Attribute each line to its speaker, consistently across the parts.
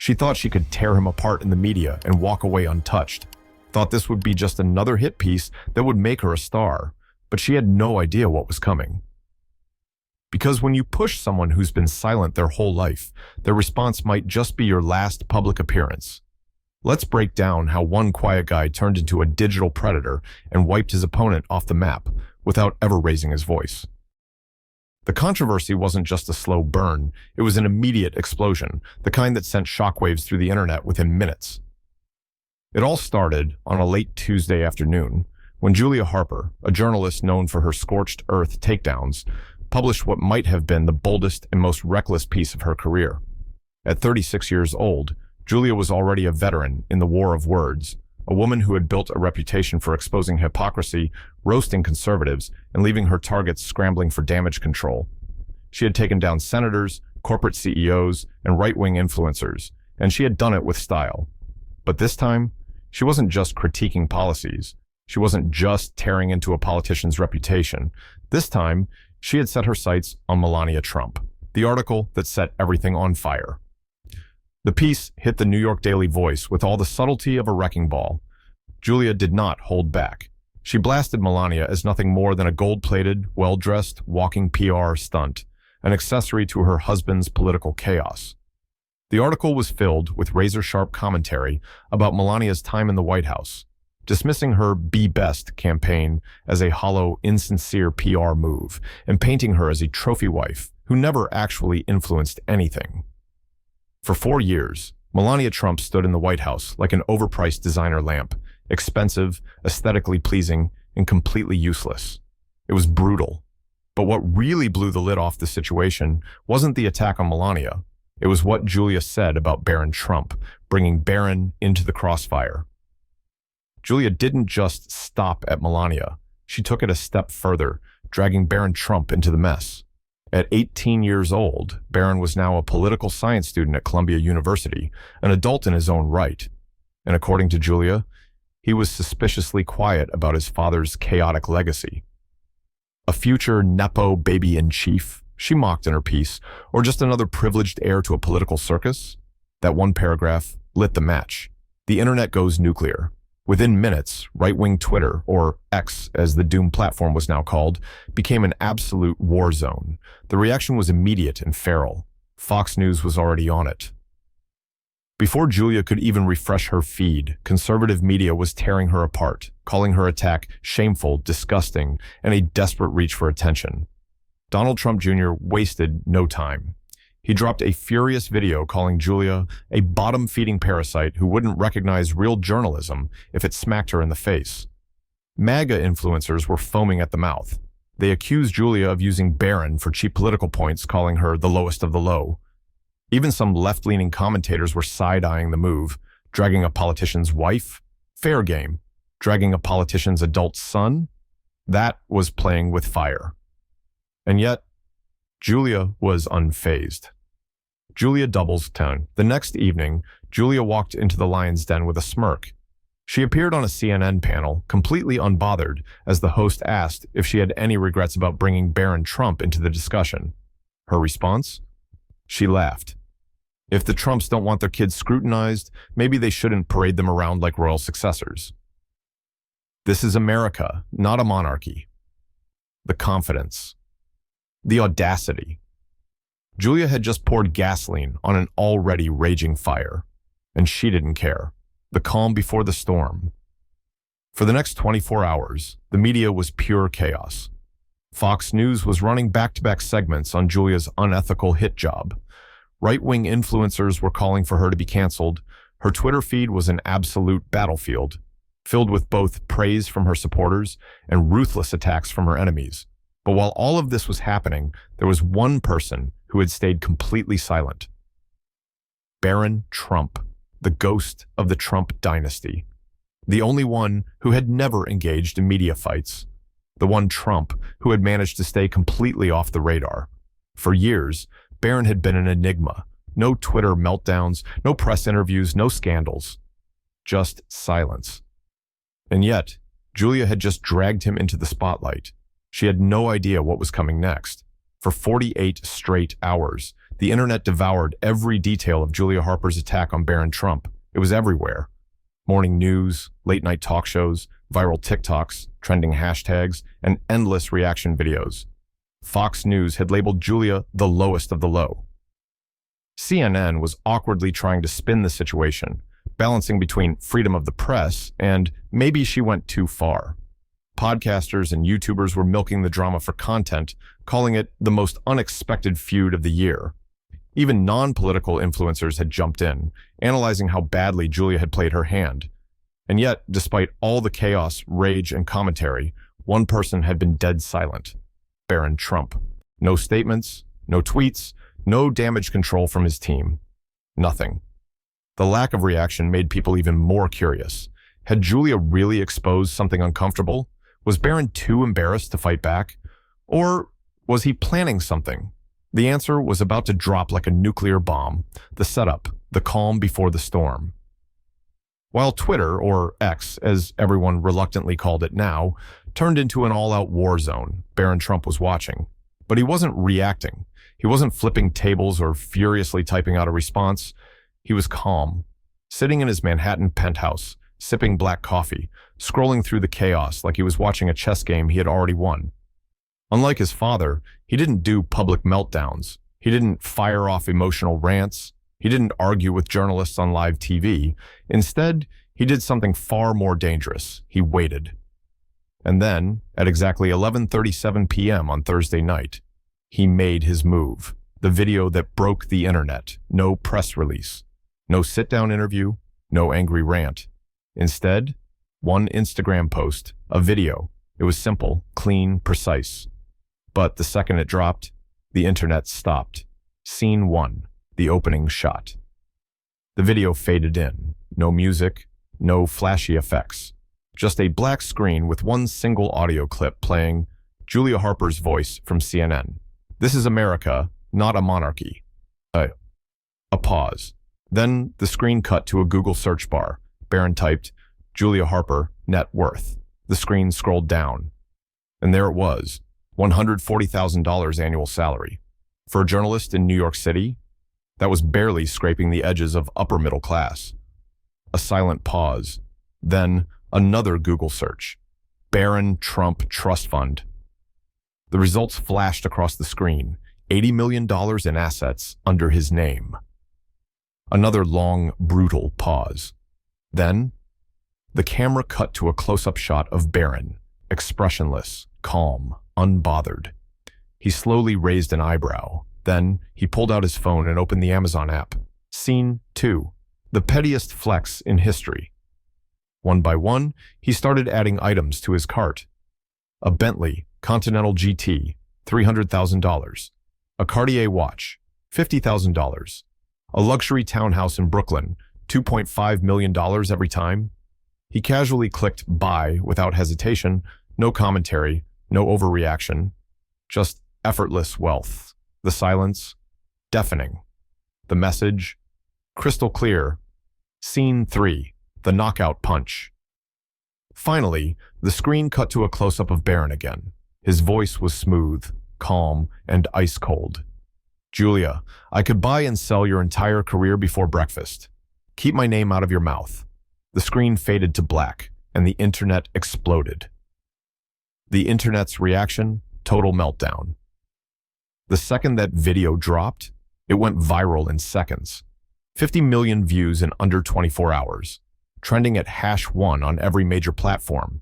Speaker 1: She thought she could tear him apart in the media and walk away untouched. Thought this would be just another hit piece that would make her a star, but she had no idea what was coming. Because when you push someone who's been silent their whole life, their response might just be your last public appearance. Let's break down how one quiet guy turned into a digital predator and wiped his opponent off the map without ever raising his voice. The controversy wasn't just a slow burn, it was an immediate explosion, the kind that sent shockwaves through the internet within minutes. It all started on a late Tuesday afternoon when Julia Harper, a journalist known for her scorched earth takedowns, published what might have been the boldest and most reckless piece of her career. At 36 years old, Julia was already a veteran in the war of words, a woman who had built a reputation for exposing hypocrisy, roasting conservatives, and leaving her targets scrambling for damage control. She had taken down senators, corporate CEOs, and right-wing influencers, and she had done it with style. But this time, she wasn't just critiquing policies. She wasn't just tearing into a politician's reputation. This time, she had set her sights on Melania Trump, the article that set everything on fire. The piece hit the New York Daily Voice with all the subtlety of a wrecking ball. Julia did not hold back. She blasted Melania as nothing more than a gold-plated, well-dressed, walking PR stunt, an accessory to her husband's political chaos. The article was filled with razor-sharp commentary about Melania's time in the White House, dismissing her Be Best campaign as a hollow, insincere PR move, and painting her as a trophy wife who never actually influenced anything. For 4 years, Melania Trump stood in the White House like an overpriced designer lamp, expensive, aesthetically pleasing, and completely useless. It was brutal. But what really blew the lid off the situation wasn't the attack on Melania. It was what Julia said about Barron Trump, bringing Barron into the crossfire. Julia didn't just stop at Melania. She took it a step further, dragging Barron Trump into the mess. At 18 years old, Barron was now a political science student at Columbia University, an adult in his own right. And according to Julia, he was suspiciously quiet about his father's chaotic legacy. A future Nepo baby-in-chief, she mocked in her piece, or just another privileged heir to a political circus? That one paragraph lit the match. The internet goes nuclear. Within minutes, right-wing Twitter, or X as the doomed platform was now called, became an absolute war zone. The reaction was immediate and feral. Fox News was already on it. Before Julia could even refresh her feed, conservative media was tearing her apart, calling her attack shameful, disgusting, and a desperate reach for attention. Donald Trump Jr. wasted no time. He dropped a furious video calling Julia a bottom-feeding parasite who wouldn't recognize real journalism if it smacked her in the face. MAGA influencers were foaming at the mouth. They accused Julia of using Barron for cheap political points, calling her the lowest of the low. Even some left-leaning commentators were side-eyeing the move, dragging a politician's wife? Fair game. Dragging a politician's adult son? That was playing with fire. And yet, Julia was unfazed. Julia doubles tone. The next evening, Julia walked into the lion's den with a smirk. She appeared on a CNN panel, completely unbothered, as the host asked if she had any regrets about bringing Barron Trump into the discussion. Her response? She laughed. If the Trumps don't want their kids scrutinized, maybe they shouldn't parade them around like royal successors. This is America, not a monarchy. The confidence. The audacity. Julia had just poured gasoline on an already raging fire, and she didn't care. The calm before the storm. For the next 24 hours, the media was pure chaos. Fox News was running back-to-back segments on Julia's unethical hit job. Right-wing influencers were calling for her to be canceled. Her Twitter feed was an absolute battlefield, filled with both praise from her supporters and ruthless attacks from her enemies. But while all of this was happening, there was one person who had stayed completely silent. Barron Trump, the ghost of the Trump dynasty. The only one who had never engaged in media fights. The one Trump who had managed to stay completely off the radar. For years, Barron had been an enigma. No Twitter meltdowns, no press interviews, no scandals. Just silence. And yet, Julia had just dragged him into the spotlight. She had no idea what was coming next. For 48 straight hours, The internet devoured every detail of Julia Harper's attack on Barron Trump. It was everywhere. Morning news, late-night talk shows, viral TikToks, trending hashtags, and endless reaction videos. Fox News had labeled Julia the lowest of the low. CNN was awkwardly trying to spin the situation, balancing between freedom of the press and maybe she went too far. Podcasters and YouTubers were milking the drama for content, calling it the most unexpected feud of the year. Even non-political influencers had jumped in, analyzing how badly Julia had played her hand. And yet, despite all the chaos, rage, and commentary, one person had been dead silent: Barron Trump. No statements, no tweets, no damage control from his team. Nothing. The lack of reaction made people even more curious. Had Julia really exposed something uncomfortable? Was Barron too embarrassed to fight back? Or was he planning something? The answer was about to drop like a nuclear bomb: the setup, the calm before the storm. While Twitter, or X, as everyone reluctantly called it now, turned into an all-out war zone, Barron Trump was watching. But he wasn't reacting. He wasn't flipping tables or furiously typing out a response. He was calm, sitting in his Manhattan penthouse, sipping black coffee, scrolling through the chaos like he was watching a chess game he had already won. Unlike his father, he didn't do public meltdowns. He didn't fire off emotional rants. He didn't argue with journalists on live TV. Instead, he did something far more dangerous. He waited. And then, at exactly 11:37 p.m. on Thursday night, he made his move. The video that broke the internet. No press release. No sit-down interview. No angry rant. Instead, one Instagram post, a video. It was simple, clean, precise. But the second it dropped, the internet stopped. Scene 1, the opening shot. The video faded in. No music, no flashy effects. Just a black screen with one single audio clip playing, Julia Harper's voice from CNN. "This is America, not a monarchy." A pause. Then the screen cut to a Google search bar. Barron typed, "Julia Harper, net worth." The screen scrolled down. And there it was, $140,000 annual salary. For a journalist in New York City, that was barely scraping the edges of upper middle class. A silent pause. Then another Google search. Barron Trump Trust Fund. The results flashed across the screen. $80 million in assets under his name. Another long, brutal pause. Then, the camera cut to a close-up shot of Barron, expressionless, calm, unbothered. He slowly raised an eyebrow. Then, he pulled out his phone and opened the Amazon app. Scene 2. The pettiest flex in history. One by one, he started adding items to his cart. A Bentley Continental GT, $300,000. A Cartier watch, $50,000. A luxury townhouse in Brooklyn, $2.5 million every time. He casually clicked buy without hesitation, no commentary, no overreaction, just effortless wealth. The silence, deafening. The message, crystal clear. Scene 3, the knockout punch. Finally, the screen cut to a close-up of Barron again. His voice was smooth, calm, and ice-cold. "Julia, I could buy and sell your entire career before breakfast. Keep my name out of your mouth." The screen faded to black, and the internet exploded. The internet's reaction, total meltdown. The second that video dropped, it went viral in seconds. 50 million views in under 24 hours, trending at #1 on every major platform.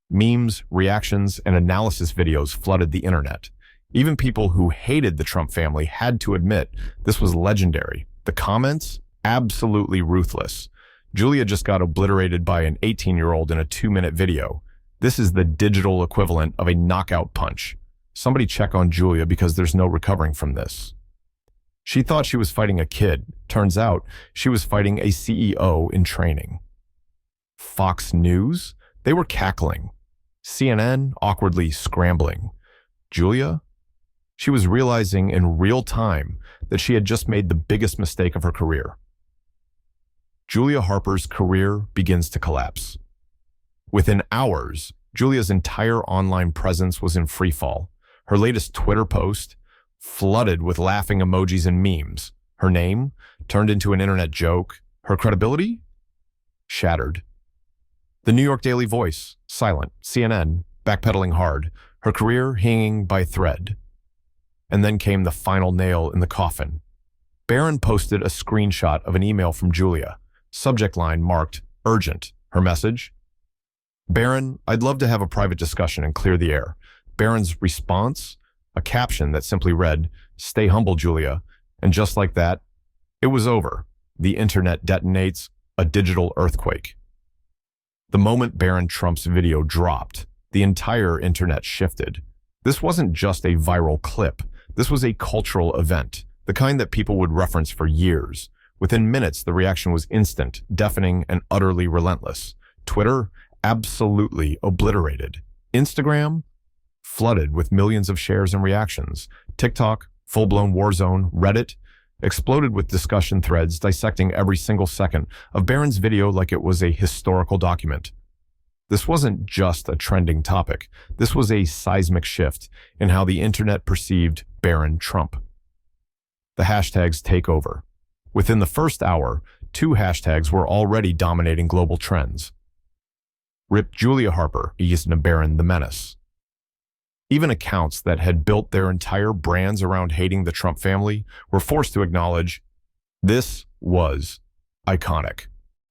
Speaker 1: Memes, reactions, and analysis videos flooded the internet. Even people who hated the Trump family had to admit this was legendary. The comments? Absolutely ruthless. Julia just got obliterated by an 18-year-old in a 2-minute video. This is the digital equivalent of a knockout punch. Somebody check on Julia because there's no recovering from this. She thought she was fighting a kid. Turns out she was fighting a CEO in training. Fox News? They were cackling. CNN awkwardly scrambling. Julia? She was realizing in real time that she had just made the biggest mistake of her career. Julia Harper's career begins to collapse. Within hours, Julia's entire online presence was in freefall. Her latest Twitter post, flooded with laughing emojis and memes. Her name turned into an internet joke. Her credibility shattered. The New York Daily Voice, silent. CNN, backpedaling hard. Her career hanging by a thread. And then came the final nail in the coffin. Barron posted a screenshot of an email from Julia. Subject line marked urgent. Her message: Barron, I'd love to have a private discussion and clear the air. Barron's response, a caption that simply read, stay humble, Julia. And just like that, it was over. The internet detonates, a digital earthquake. The moment Barron Trump's video dropped, the entire internet shifted. This wasn't just a viral clip. This was a cultural event, the kind that people would reference for years. Within minutes, the reaction was instant, deafening, and utterly relentless. Twitter, absolutely obliterated. Instagram, flooded with millions of shares and reactions. TikTok, full-blown war zone. Reddit, exploded with discussion threads dissecting every single second of Barron's video like it was a historical document. This wasn't just a trending topic. This was a seismic shift in how the internet perceived Barron Trump. The hashtags take over. Within the first hour, 2 hashtags were already dominating global trends. Rip Julia Harper, Easton Barron the Menace. Even accounts that had built their entire brands around hating the Trump family were forced to acknowledge this was iconic.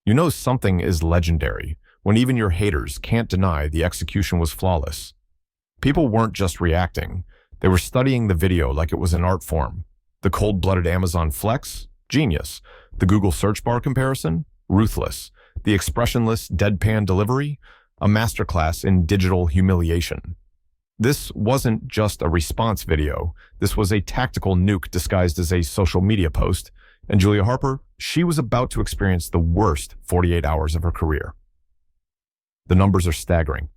Speaker 1: You know something is legendary when even your haters can't deny the execution was flawless. People weren't just reacting. They were studying the video like it was an art form. The cold-blooded Amazon flex? Genius. The Google search bar comparison? Ruthless. The expressionless deadpan delivery? A masterclass in digital humiliation. This wasn't just a response video. This was a tactical nuke disguised as a social media post. And Julia Harper, she was about to experience the worst 48 hours of her career. The numbers are staggering.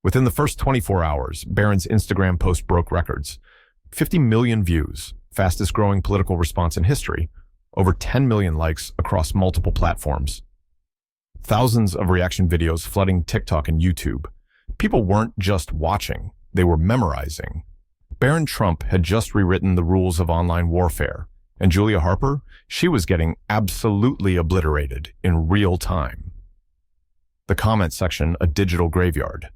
Speaker 1: Within the first 24 hours, Barron's Instagram post broke records. 50 million views, fastest growing political response in history. Over 10 million likes across multiple platforms. Thousands of reaction videos flooding TikTok and YouTube. People weren't just watching. They were memorizing. Barron Trump had just rewritten the rules of online warfare, and Julia Harper, she was getting absolutely obliterated in real time. The comment section, a digital graveyard.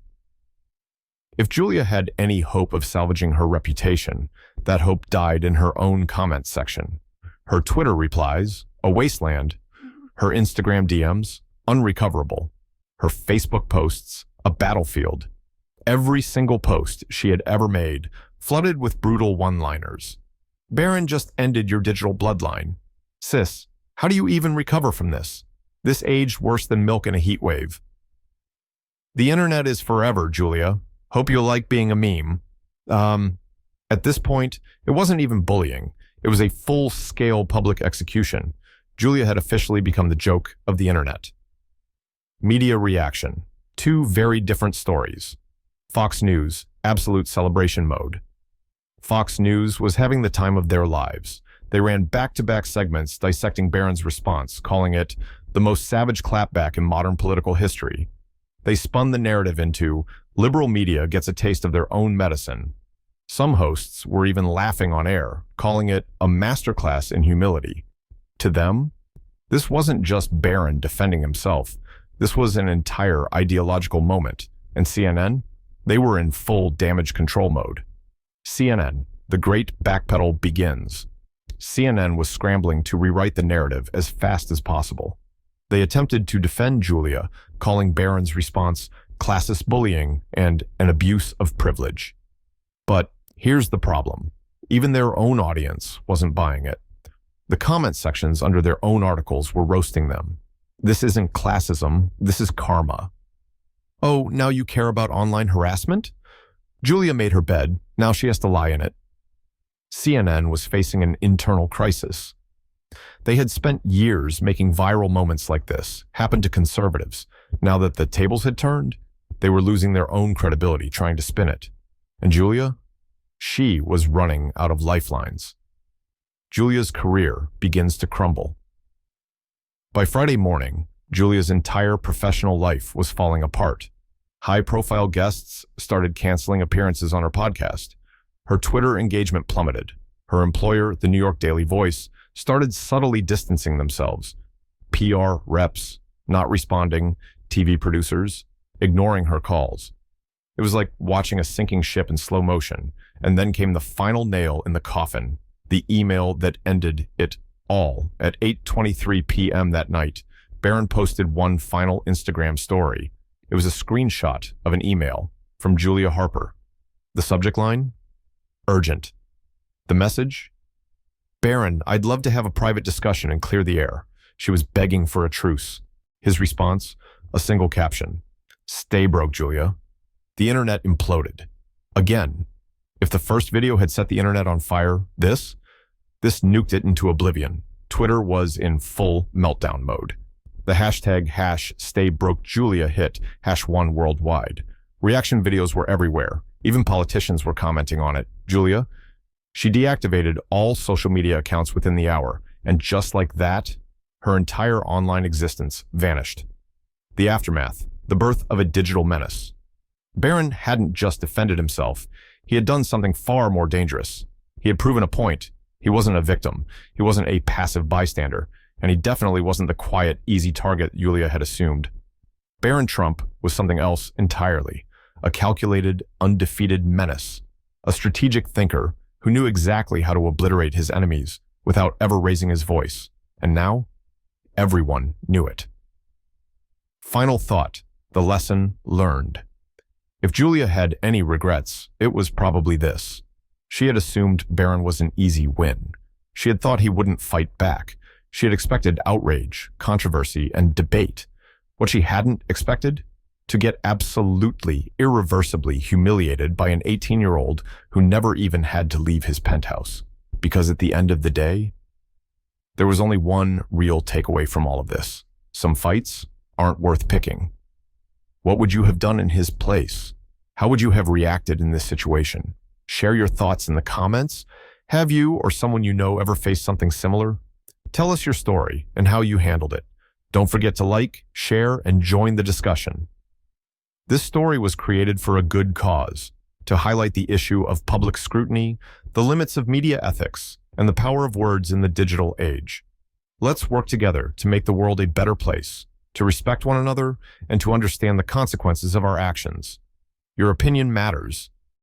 Speaker 1: If Julia had any hope of salvaging her reputation, that hope died in her own comment section. Her Twitter replies, a wasteland. Her Instagram DMs, unrecoverable. Her Facebook posts, a battlefield. Every single post she had ever made, flooded with brutal one-liners. Barron just ended your digital bloodline. Sis, how do you even recover from this? This aged worse than milk in a heat wave. The internet is forever, Julia. Hope you like being a meme. At this point, it wasn't even bullying. It was a full-scale public execution. Julia had officially become the joke of the internet. Media reaction. 2 very different stories. Fox News, absolute celebration mode. Fox News was having the time of their lives. They ran back-to-back segments dissecting Barron's response, calling it the most savage clapback in modern political history. They spun the narrative into liberal media gets a taste of their own medicine. Some hosts were even laughing on air, calling it a masterclass in humility. To them, this wasn't just Barron defending himself. This was an entire ideological moment. And CNN? They were in full damage control mode. CNN, the great backpedal begins. CNN was scrambling to rewrite the narrative as fast as possible. They attempted to defend Julia, calling Barron's response classist bullying and an abuse of privilege. But here's the problem. Even their own audience wasn't buying it. The comment sections under their own articles were roasting them. This isn't classism, this is karma. Oh, now you care about online harassment? Julia made her bed, now she has to lie in it. CNN was facing an internal crisis. They had spent years making viral moments like this happen to conservatives. Now that the tables had turned, they were losing their own credibility trying to spin it. And Julia? She was running out of lifelines. Julia's career begins to crumble. By Friday morning, Julia's entire professional life was falling apart. High-profile guests started canceling appearances on her podcast. Her Twitter engagement plummeted. Her employer, the New York Daily Voice, started subtly distancing themselves. PR reps not responding, TV producers ignoring her calls. It was like watching a sinking ship in slow motion, and then came the final nail in the coffin, the email that ended it all. At 8:23 p.m. that night, Barron posted one final Instagram story. It was a screenshot of an email from Julia Harper. The subject line? Urgent. The message? Barron, I'd love to have a private discussion and clear the air. She was begging for a truce. His response? A single caption. Stay broke, Julia. The internet imploded. Again. If the first video had set the internet on fire, this nuked it into oblivion. Twitter was in full meltdown mode. The hashtag #StayBrokeJulia hit #1 worldwide. Reaction videos were everywhere. Even politicians were commenting on it. Julia? She deactivated all social media accounts within the hour, and just like that, her entire online existence vanished. The aftermath, the birth of a digital menace. Barron hadn't just defended himself, he had done something far more dangerous. He had proven a point. He wasn't a victim, he wasn't a passive bystander, and he definitely wasn't the quiet, easy target Julia had assumed. Barron Trump was something else entirely, a calculated, undefeated menace, a strategic thinker who knew exactly how to obliterate his enemies without ever raising his voice. And now, everyone knew it. Final thought, the lesson learned. If Julia had any regrets, it was probably this. She had assumed Barron was an easy win. She had thought he wouldn't fight back. She had expected outrage, controversy, and debate. What she hadn't expected? To get absolutely, irreversibly humiliated by an 18-year-old who never even had to leave his penthouse. Because at the end of the day, there was only one real takeaway from all of this. Some fights aren't worth picking. What would you have done in his place? How would you have reacted in this situation? Share your thoughts in the comments. Have you or someone you know ever faced something similar? Tell us your story and how you handled it. Don't forget to like, share, and join the discussion. This story was created for a good cause, to highlight the issue of public scrutiny, the limits of media ethics, and the power of words in the digital age. Let's work together to make the world a better place, to respect one another, and to understand the consequences of our actions. Your opinion matters,